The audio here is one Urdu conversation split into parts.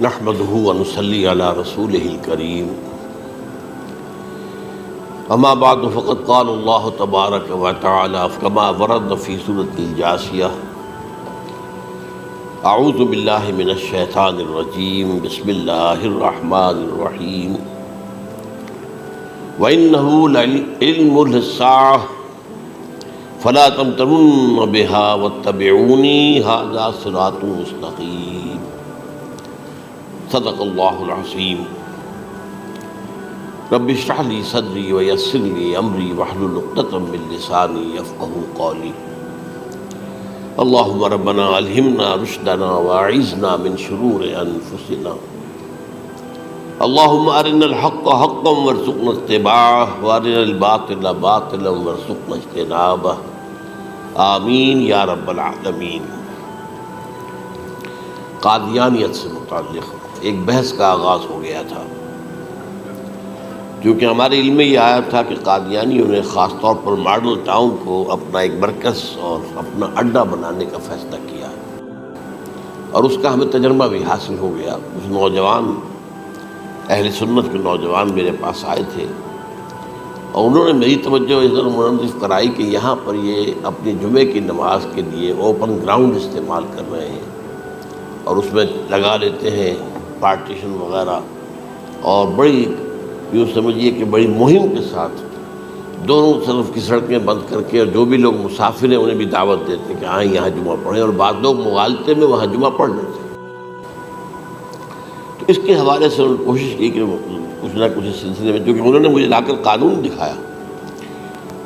نحمده ونصلي على رسوله الكريم اما بعد فقد قال الله تبارك وتعالى كما ورد في سورة الجاثية اعوذ بالله من الشيطان الرجيم بسم الله الرحمن الرحيم وإنه لعلم للساعة فلا تمترن بها واتبعوني هذا صراط مستقيم صدق الله العظيم رب اشرح لي صدري ويسر لي أمري واحلل عقدة من لساني يفقهوا قولي اللهم ربنا ألهمنا رشدنا وأعذنا من شرور أنفسنا اللهم أرنا الحق حقا وارزقنا اتباعه وأرنا الباطل باطلا وارزقنا اجتنابه آمین یا رب العالمین۔ قادیانیت سے متعلق ایک بحث کا آغاز ہو گیا تھا، کیونکہ ہمارے علم میں یہ آیا تھا کہ قادیانیوں نے خاص طور پر ماڈل ٹاؤن کو اپنا ایک مرکز اور اپنا اڈا بنانے کا فیصلہ کیا، اور اس کا ہمیں تجربہ بھی حاصل ہو گیا۔ اس نوجوان اہل سنت کے نوجوان میرے پاس آئے تھے اور انہوں نے میری توجہ ادھر منعطف کرائی کہ یہاں پر یہ اپنی جمعے کی نماز کے لیے اوپن گراؤنڈ استعمال کر رہے ہیں اور اس میں لگا لیتے ہیں پارٹیشن وغیرہ، اور بڑی یوں سمجھیے کہ بڑی مہم کے ساتھ دونوں طرف کی سڑکیں بند کر کے، اور جو بھی لوگ مسافر ہیں انہیں بھی دعوت دیتے کہ آئیں یہاں جمعہ پڑھیں، اور بعض لوگ مغالطے میں وہاں جمعہ پڑھ لیتے۔ تو اس کے حوالے سے انہوں نے کوشش کی کہ کچھ نہ کچھ اس سلسلے میں، کیونکہ انہوں نے مجھے لا کر قانون دکھایا۔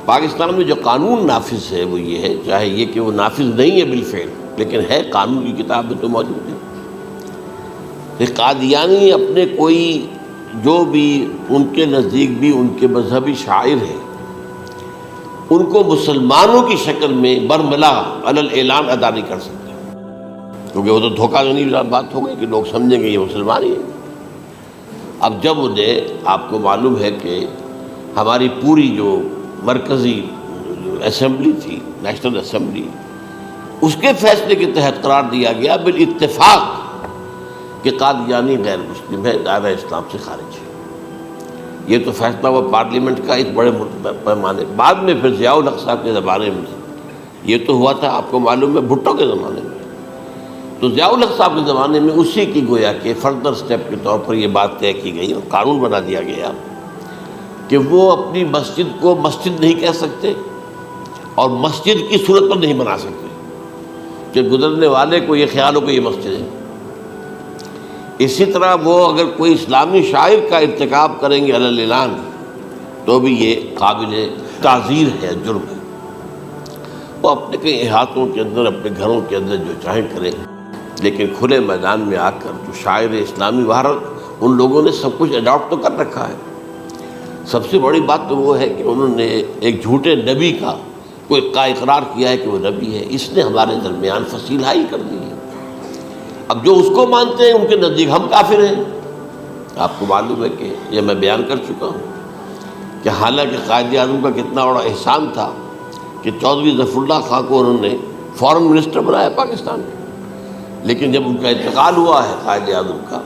پاکستان میں جو قانون نافذ ہے وہ یہ ہے، چاہے یہ کہ وہ نافذ نہیں ہے بالفعل، لیکن ہے، قانون کی کتاب میں تو موجود ہے کہ قادیانی اپنے کوئی جو بھی ان کے نزدیک بھی ان کے مذہبی شاعر ہیں، ان کو مسلمانوں کی شکل میں برملا علی الاعلان ادا نہیں کر سکتے، کیونکہ وہ تو دھوکہ دہی بات ہو گئی کہ لوگ سمجھیں گے یہ مسلمان ہی ہے۔ اب جب انہیں، آپ کو معلوم ہے کہ ہماری پوری جو مرکزی اسمبلی تھی، نیشنل اسمبلی، اس کے فیصلے کے تحت قرار دیا گیا بالاتفاق کہ قادیانی غیر مسلم ہے، دائرہ اسلام سے خارج ہے۔ یہ تو فیصلہ ہوا پارلیمنٹ کا ایک بڑے پیمانے، بعد میں پھر ضیاء الحق صاحب کے زمانے میں یہ تو ہوا تھا، آپ کو معلوم ہے، بھٹو کے زمانے میں۔ تو ضیاء الحق صاحب کے زمانے میں اسی کی گویا کہ فردر سٹیپ کے طور پر یہ بات طے کی گئی اور قانون بنا دیا گیا کہ وہ اپنی مسجد کو مسجد نہیں کہہ سکتے اور مسجد کی صورت پر نہیں بنا سکتے کہ گزرنے والے کو یہ خیال ہو کہ یہ مسجد ہے۔ اسی طرح وہ اگر کوئی اسلامی شاعر کا ارتکاب کریں گے علی الاعلان تو بھی یہ قابل تعزیر ہے، جرم ہے۔ وہ اپنے کئی احاطوں کے اندر، اپنے گھروں کے اندر جو چاہیں کریں، لیکن کھلے میدان میں آ کر جو شاعر اسلامی بھارت، ان لوگوں نے سب کچھ اڈاپٹ تو کر رکھا ہے۔ سب سے بڑی بات تو وہ ہے کہ انہوں نے ایک جھوٹے نبی کا اقرار کیا ہے کہ وہ نبی ہے، اس نے ہمارے درمیان فصیل حائل کر دی ہے۔ اب جو اس کو مانتے ہیں ان کے نزدیک ہم کافر ہیں۔ آپ کو معلوم ہے کہ یہ میں بیان کر چکا ہوں کہ حالانکہ قائد اعظم کا کتنا بڑا احسان تھا کہ چودھری ظفر اللہ خان کو انہوں نے فارن منسٹر بنایا پاکستان میں، لیکن جب ان کا انتقال ہوا ہے قائد اعظم کا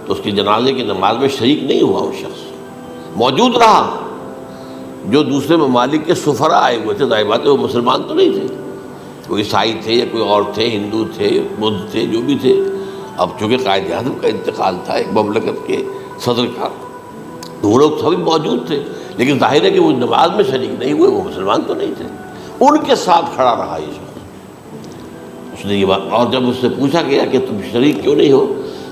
تو اس کی جنازے کی نماز میں شریک نہیں ہوا، وہ شخص موجود رہا۔ جو دوسرے ممالک کے سفراء آئے ہوئے تھے، ظاہر بات ہے وہ مسلمان تو نہیں تھے، کوئی عیسائی تھے یا کوئی اور تھے، ہندو تھے، بدھ تھے، جو بھی تھے۔ اب چونکہ قائد اعظم کا انتقال تھا ایک مملکت کے صدر کا، تو وہ لوگ سبھی موجود تھے، لیکن ظاہر ہے کہ وہ نماز میں شریک نہیں ہوئے، وہ مسلمان تو نہیں تھے۔ ان کے ساتھ کھڑا رہا یہ شخص۔ اس نے یہ بات، اور جب اس سے پوچھا گیا کہ تم شریک کیوں نہیں ہو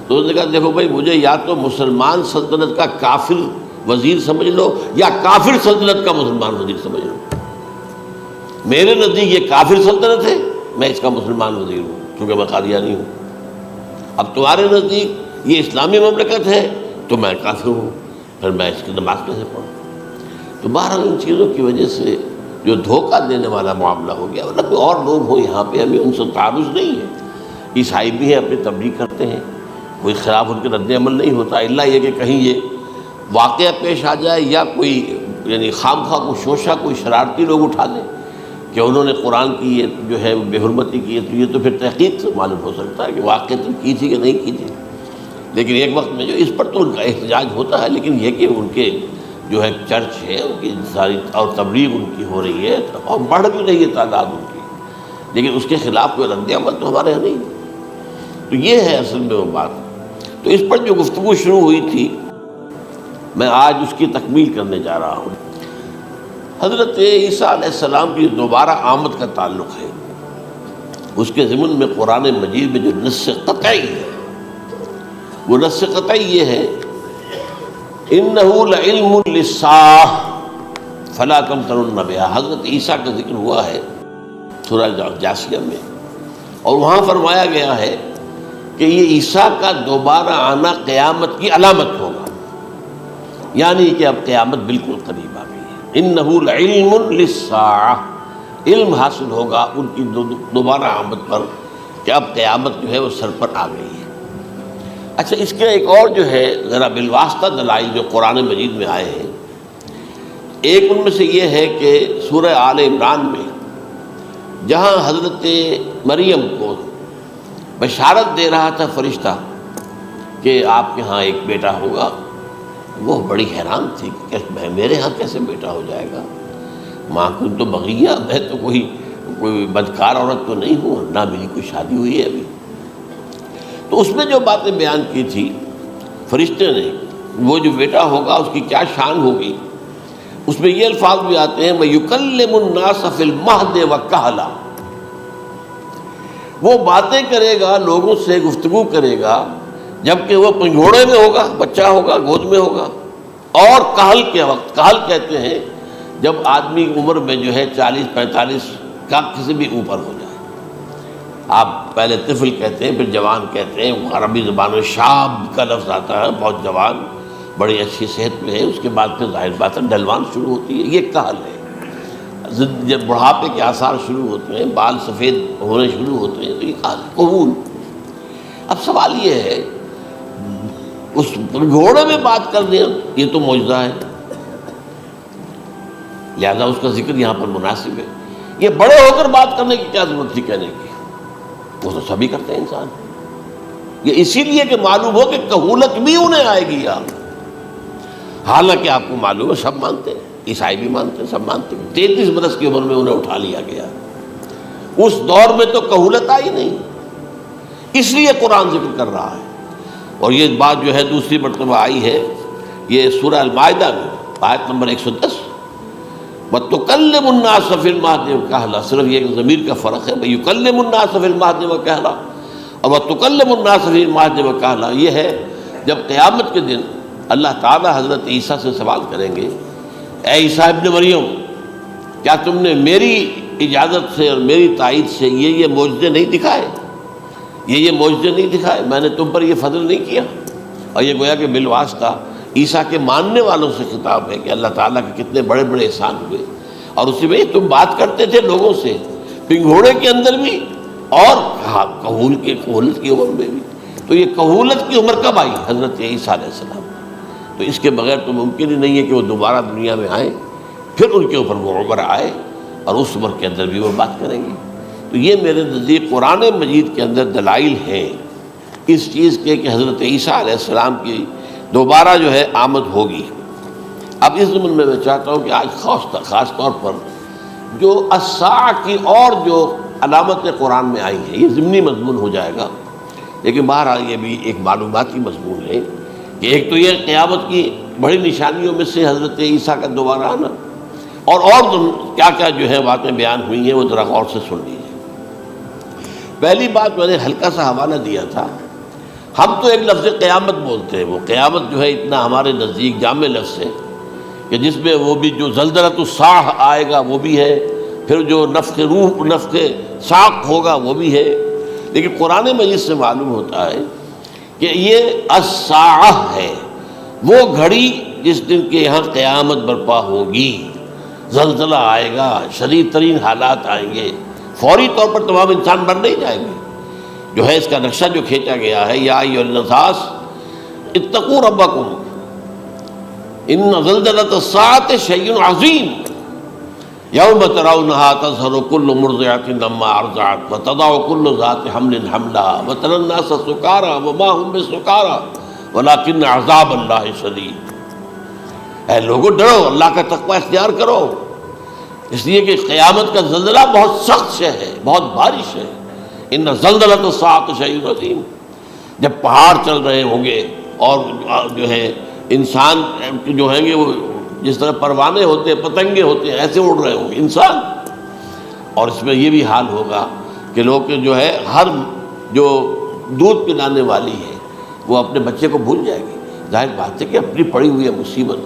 تو اس نے کہا دیکھو بھائی، مجھے یا تو مسلمان سلطنت کا کافر وزیر سمجھ لو یا کافر سلطنت کا مسلمان وزیر سمجھ لو۔ میرے نزدیک یہ کافر سلطنت ہے، میں اس کا مسلمان وزیر ہوں کیونکہ میں قادیانی ہوں۔ اب تمہارے نزدیک یہ اسلامی مملکت ہے تو میں کافر ہوں، پھر میں اس کی نماز کیسے پڑھوں؟ تو بہرحال ان چیزوں کی وجہ سے جو دھوکہ دینے والا معاملہ ہو گیا، ورنہ کوئی اور لوگ ہوں یہاں پہ، ہمیں ان سے تعارض نہیں ہے۔ عیسائی بھی ہیں، اپنی تبلیغ کرتے ہیں، کوئی خلاف ان کے رد عمل نہیں ہوتا، الا یہ کہ کہیں یہ واقعہ پیش آ جائے یا کوئی یعنی خام خواہ کو شوشہ کوئی شرارتی لوگ اٹھا دیں کہ انہوں نے قرآن کی یہ جو ہے بے حرمتی کی ہے، تو یہ تو پھر تحقیق سے معلوم ہو سکتا ہے کہ واقعہ تو کی تھی کہ نہیں کی تھی۔ لیکن ایک وقت میں جو اس پر تو ان کا احتجاج ہوتا ہے، لیکن یہ کہ ان کے جو ہے چرچ ہے ان کی ساری اور تبلیغ ان کی ہو رہی ہے اور بڑھ بھی رہی ہے تعداد ان کی، لیکن اس کے خلاف کوئی رد عمل تو ہمارے یہاں نہیں۔ تو یہ ہے اصل میں وہ بات۔ تو اس پر جو گفتگو شروع ہوئی تھی میں آج اس کی تکمیل کرنے جا رہا ہوں۔ حضرت عیسیٰ علیہ السلام کی دوبارہ آمد کا تعلق ہے، اس کے ضمن میں قرآن مجید میں جو نص قطعی ہے وہ نص قطعی یہ ہے اِنَّهُ لَعِلْمٌ لِلسَّاعَةِ فَلَا تَمْتَرُنَّ بِهَا۔ حضرت عیسیٰ کا ذکر ہوا ہے سورہ جاسیہ میں، اور وہاں فرمایا گیا ہے کہ یہ عیسیٰ کا دوبارہ آنا قیامت کی علامت ہوگا، یعنی کہ اب قیامت بالکل قریب آ گئی ہے۔ اِنَّهُ لَعِلْمٌ لِلسَّاعَةِ، علم حاصل ہوگا ان کی دوبارہ آمد پر کہ اب قیامت جو ہے وہ سر پر آ گئی ہے۔ اچھا، اس کے ایک اور جو ہے ذرا بالواسطہ دلائل جو قرآن مجید میں آئے ہیں، ایک ان میں سے یہ ہے کہ سورہ آل عمران میں جہاں حضرت مریم کو بشارت دے رہا تھا فرشتہ کہ آپ کے ہاں ایک بیٹا ہوگا، وہ بڑی حیران تھی کہ میرے ہاں کیسے بیٹا ہو جائے گا، ماں کو تو بغیہ، میں تو کوئی بدکار عورت تو نہیں ہوں، نہ میری کوئی شادی ہوئی ہے ابھی۔ تو اس میں جو باتیں بیان کی تھی فرشتے نے، وہ جو بیٹا ہوگا اس کی کیا شان ہوگی، اس میں یہ الفاظ بھی آتے ہیں وَيُكَلِّمُ النَّاسَ فِي الْمَهْدِ وَكَهْلًا، وہ باتیں کرے گا، لوگوں سے گفتگو کرے گا جبکہ وہ پنگھوڑے میں ہوگا، بچہ ہوگا، گود میں ہوگا، اور کہل کے وقت، کہل کہتے ہیں جب آدمی عمر میں جو ہے 40-45 کا کسی بھی اوپر ہو جائے، آپ پہلے طفل کہتے ہیں پھر جوان کہتے ہیں، عربی زبان میں شاب کا لفظ آتا ہے، بہت جوان، بڑی اچھی صحت میں ہے، اس کے بعد پھر ظاہر بات ہے ڈھلوان شروع ہوتی ہے، یہ کہل ہے۔ جب بڑھاپے کے آثار شروع ہوتے ہیں، بال سفید ہونے شروع ہوتے ہیں، تو یہ کہل ہے، قبول۔ اب سوال یہ ہے اس گھوڑے میں بات کر دیں، یہ تو معجزہ ہے، لہذا اس کا ذکر یہاں پر مناسب ہے۔ یہ بڑے ہو کر بات کرنے کی کیا ضرورت تھی کہنے کی، وہ تو سبھی کرتے ہیں انسان، یہ اسی لیے کہ معلوم ہو کہ کہولت بھی انہیں آئے گی یار، حالانکہ آپ کو معلوم ہے سب مانتے ہیں، عیسائی بھی مانتے ہیں، سب مانتے ہیں، 33 برس کی عمر میں انہیں اٹھا لیا گیا، اس دور میں تو کہولت آئی نہیں، اس لیے قرآن ذکر کر رہا ہے۔ اور یہ بات جو ہے دوسری مرتبہ آئی ہے یہ سورہ المائدہ میں آیت نمبر 110 وَتُكَلِّمُ النَّاسَ فِي الْمَهْدِ وَكَهْلًا، صرف یہ ضمیر کا فرق ہے، وَيُكَلِّمُ النَّاسَ فِي الْمَهْدِ وَكَهْلًا، اور وَتُكَلِّمُ النَّاسَ فِي الْمَهْدِ وَكَهْلًا یہ ہے جب قیامت کے دن اللہ تعالیٰ حضرت عیسیٰ سے سوال کریں گے، اے عیسیٰ ابن مریم، کیا تم نے میری اجازت سے اور میری تائید سے یہ معجزے نہیں دکھائے، یہ معجزے نہیں دکھائے، میں نے تم پر یہ فضل نہیں کیا؟ اور یہ گویا کہ بالواسطہ عیسیٰ کے ماننے والوں سے خطاب ہے کہ اللہ تعالیٰ کے کتنے بڑے بڑے احسان ہوئے، اور اسی میں تم بات کرتے تھے لوگوں سے پنگھوڑے کے اندر بھی اور کہولت کی عمر میں بھی، تو یہ کہولت کی عمر کب آئی؟ حضرت عیسیٰ علیہ السلام۔ تو اس کے بغیر تو ممکن ہی نہیں ہے کہ وہ دوبارہ دنیا میں آئیں، پھر ان کے اوپر وہ عمر آئے اور اس عمر کے اندر بھی وہ بات کریں گے۔ تو یہ میرے نزدیک قرآن مجید کے اندر دلائل ہیں اس چیز کے کہ حضرت عیسیٰ علیہ السلام کی دوبارہ جو ہے آمد ہوگی۔ اب اس ضمن میں چاہتا ہوں کہ آج خاص طور پر جو الساعہ کی اور جو علامتیں قرآن میں آئی ہیں، یہ ضمنی مضمون ہو جائے گا، لیکن بہرحال یہ بھی ایک معلوماتی مضمون ہے کہ ایک تو یہ قیامت کی بڑی نشانیوں میں سے حضرت عیسیٰ کا دوبارہ آنا، اور کیا کیا جو ہے باتیں بیان ہوئی ہیں وہ ذرا غور سے سن لیجیے۔ پہلی بات میں نے ہلکا سا حوالہ دیا تھا، ہم تو ایک لفظ قیامت بولتے ہیں، وہ قیامت جو ہے اتنا ہمارے نزدیک جامع لفظ ہے کہ جس میں وہ بھی جو زلزلۃ الساعہ آئے گا وہ بھی ہے، پھر جو نفخ روح نفخ ساق ہوگا وہ بھی ہے، لیکن قرآن مجید سے معلوم ہوتا ہے کہ یہ الساعہ ہے، وہ گھڑی جس دن کے یہاں قیامت برپا ہوگی، زلزلہ آئے گا، شدید ترین حالات آئیں گے، فوری طور پر تمام انسان مر نہیں جائیں گے۔ جو ہے اس کا نقشہ جو کھینچا گیا ہے یا ایھا الناس اتقوا ربکم ان زلزلۃ الساعۃ شیء عظیم یوم ترونها تذہل کل مرضعۃ عما ارضعت وتضع کل ذات حمل حملها وتری الناس سکارى وما هم بسکارى ولیکن عذاب اللہ شدید. اے لوگوں ڈرو، اللہ کا تقوی اختیار کرو، اس لیے کہ قیامت کا زلزلہ بہت سخت شے ہے، بہت بارش ہے. ان زلزلۃ الساعۃ شیء عظیم. جب پہاڑ چل رہے ہوں گے اور جو ہے انسان جو ہیں گے وہ جس طرح پروانے ہوتے ہیں، پتنگے ہوتے ہیں، ایسے اڑ رہے ہوں گے انسان. اور اس میں یہ بھی حال ہوگا کہ لوگ جو ہے ہر جو دودھ پلانے والی ہے وہ اپنے بچے کو بھول جائے گی. ظاہر بات ہے کہ اپنی پڑی ہوئی ہے مصیبت.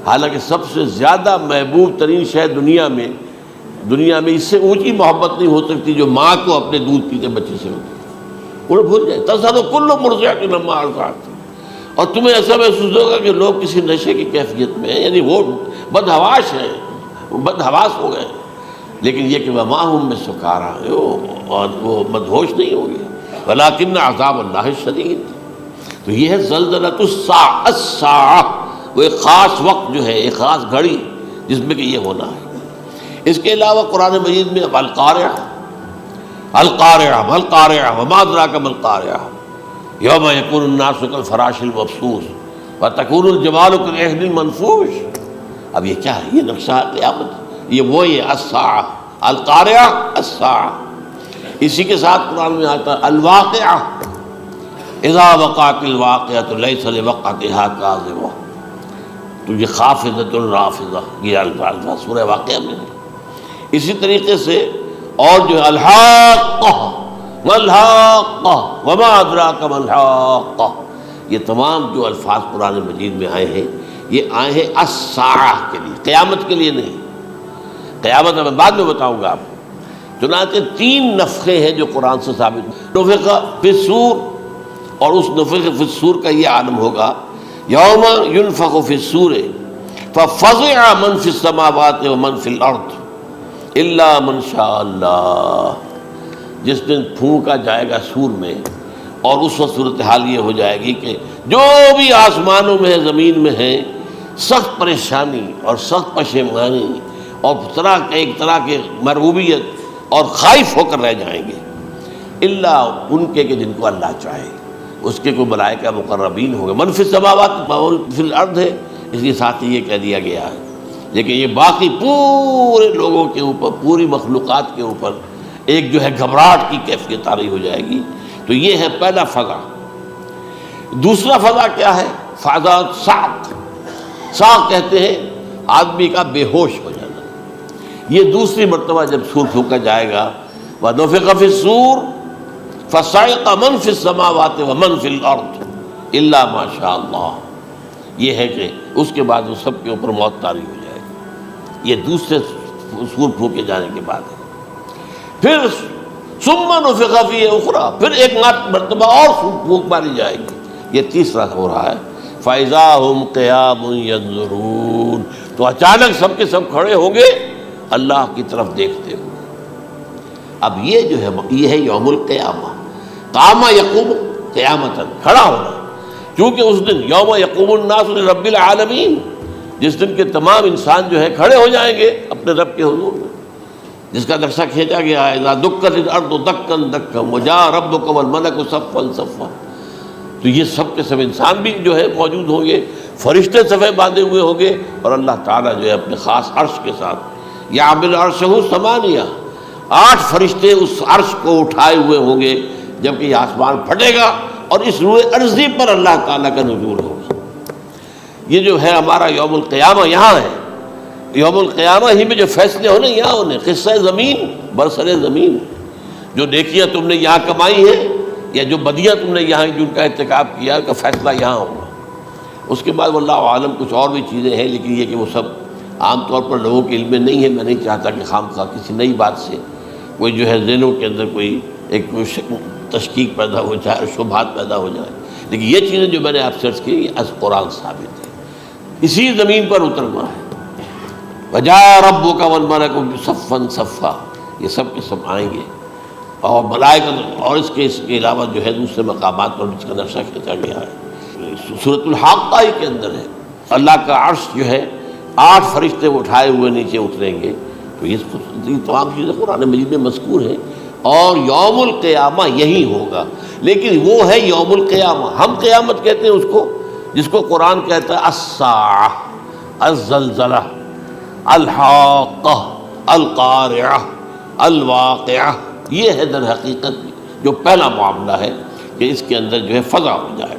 حالانکہ سب سے زیادہ محبوب ترین شے دنیا میں اس سے اونچی محبت نہیں ہو سکتی جو ماں کو اپنے دودھ پیتے بچے سے ہوتی ہے. انہیں بھول جائے. تصادو کل مرضعۃ عما ارضعت. اور تمہیں ایسا محسوس ہوگا کہ لوگ کسی نشے کی کیفیت میں ہیں، یعنی وہ بدحواش ہیں، وہ بدحواس ہو گئے، لیکن یہ کہ وما ہم بسکارى، اور وہ مدہوش نہیں ہوں گے. ولکن عذاب اللہ شدید. تو یہ ہے زلزلۃ الساعہ، وہ ایک خاص وقت جو ہے، ایک خاص گھڑی جس میں کہ یہ ہونا ہے. اس کے علاوہ قرآن مجید میں القارعہ القارعہ القارعہ وما ادراک ما القارعہ یوم یکون الناس کالفراش المبثوث وتکون الجبال کالعہن المنفوش. اب یہ کیا ہے؟ یہ نقشہ قیامت، یہ وہی ہے الساعہ، القارعہ الساعہ. اسی کے ساتھ قرآن میں آتا ہے الواقعہ اذا وقعت الواقعۃ لیس لوقعتها کاذبہ. تو یہ خافضۃ رافضہ، یہ الفاظ سورہ واقعہ میں ہے. اسی طریقے سے اور جو ہے الحاقہ ما الحاقہ وما ادراک ما الحاقہ، یہ تمام جو الفاظ قرآن مجید میں آئے ہیں یہ آئے ہیں الساعہ کے لیے، قیامت کے لیے نہیں. قیامت میں بعد میں بتاؤں گا آپ کو. چنانچہ 3 نفخے ہیں جو قرآن سے ثابت. نفخ فی الصور، اور اس نفخ فی الصور کا یہ عالم ہوگا یوم ینفخ فی الصور ففزع من فی السماوات ومن فی الارض الا من شاء اللہ. جس دن پھونکا جائے گا سور میں، اور اس وقت صورتحال یہ ہو جائے گی کہ جو بھی آسمانوں میں ہے، زمین میں ہے، سخت پریشانی اور سخت پشیمانی اور ایک طرح کی مرعوبیت اور خائف ہو کر رہ جائیں گے، الا ان کے کہ جن کو اللہ چاہے. اس کے کوئی ملائکہ مقربین ہوں گے. من فی السماوات فی الارض ہے، اس کے ساتھ ہی یہ کہہ دیا گیا ہے. لیکن یہ باقی پورے لوگوں کے اوپر، پوری مخلوقات کے اوپر ایک جو ہے گھبراہٹ کی کیفیت طاری ہو جائے گی. تو یہ ہے پہلا فضا. دوسرا فضا کیا ہے؟ فضا صعق. صعق کہتے ہیں آدمی کا بے ہوش ہو جانا. یہ دوسری مرتبہ جب سور پھونکا جائے گا وَنُفِخَ فِي الصُّورِ فَصَعِقَ مَن فِي السَّمَاوَاتِ وَمَن فِي الْأَرْضِ إِلَّا مَا شَاءَ اللَّهُ. یہ ہے کہ اس کے بعد وہ سب کے اوپر موت طاری ہو جائے گی. یہ دوسرے سور پھونکے جانے کے بعد ہے. پھر ثُمَّ نُفِخَ فِيهِ أُخْرَى، پھر ایک مرتبہ اور پھونک ماری جائے گی. یہ تیسرا ہو رہا ہے. فَإِذَا هُمْ قِيَامٌ يَنظُرُونَ. تو اچانک سب کے سب کھڑے ہوں گے اللہ کی طرف دیکھتے ہوئے. اب یہ جو ہے یہ ہے یوم القیامہ. قام یقوم قیامتاً، کھڑا ہونا. کیونکہ اس دن یوم یقوم الناس لرب العالمین، جس دن کے تمام انسان جو ہے کھڑے ہو جائیں گے اپنے رب کے حضور میں، جس کا نقشہ کھینچا گیا ہے اذا دکت الارض دکا دکا وجاء ربک والملک صفا صفا. تو یہ سب کے سب انسان بھی جو ہے موجود ہوں گے، فرشتے صفے باندھے ہوئے ہوں گے، اور اللہ تعالیٰ جو ہے اپنے خاص عرش کے ساتھ یعمل عرشہ ثمانیہ، 8 فرشتے اس عرش کو اٹھائے ہوئے ہوں گے جبکہ یہ آسمان پھٹے گا اور اس روئے ارضی پر اللہ تعالیٰ کا نزول ہوگا. یہ جو ہے ہمارا یوم القیامہ یہاں ہے. یوم القیامہ ہی میں جو فیصلے ہونے یہاں ہونے. قصہ زمین برسر زمین، جو نیکیاں تم نے یہاں کمائی ہیں یا جو بدیاں تم نے یہاں جن کا ارتکاب کیا کا فیصلہ یہاں ہوگا. اس کے بعد واللہ عالم کچھ اور بھی چیزیں ہیں، لیکن یہ کہ وہ سب عام طور پر لوگوں کے علم میں نہیں ہے. میں نہیں چاہتا کہ خام خواہ کسی نئی بات سے کوئی جو ہے ذہنوں کے اندر کوئی ایک تشکیک پیدا ہو جائے اور شبہات پیدا ہو جائے. لیکن یہ چیزیں جو میں نے آپ سرچ کی یہ از قرآن ثابت ہے، اسی زمین پر اترنا ہے. وجاء ربک والملک صفا صفا، یہ سب کے سب آئیں گے، اور ملائکہ، اور اس کے علاوہ جو ہے دوسرے مقامات پر جس کا نقشہ کھینچا گیا ہے سورۃ الحاقہ کے اندر ہے. اللہ کا عرش جو ہے 8 فرشتے اٹھائے ہوئے نیچے اتریں گے. تو یہ تمام چیزیں قرآن مجید میں مذکور ہیں. اور یوم القیامہ یہی ہوگا، لیکن وہ ہے یوم القیامہ، ہم قیامت کہتے ہیں اس کو جس کو قرآن کہتا ہے الساعہ، الزلزلہ، الحاقہ، القارعہ، الواقعہ۔ یہ ہے در حقیقت جو پہلا معاملہ ہے کہ اس کے اندر جو ہے فضا ہو جائے۔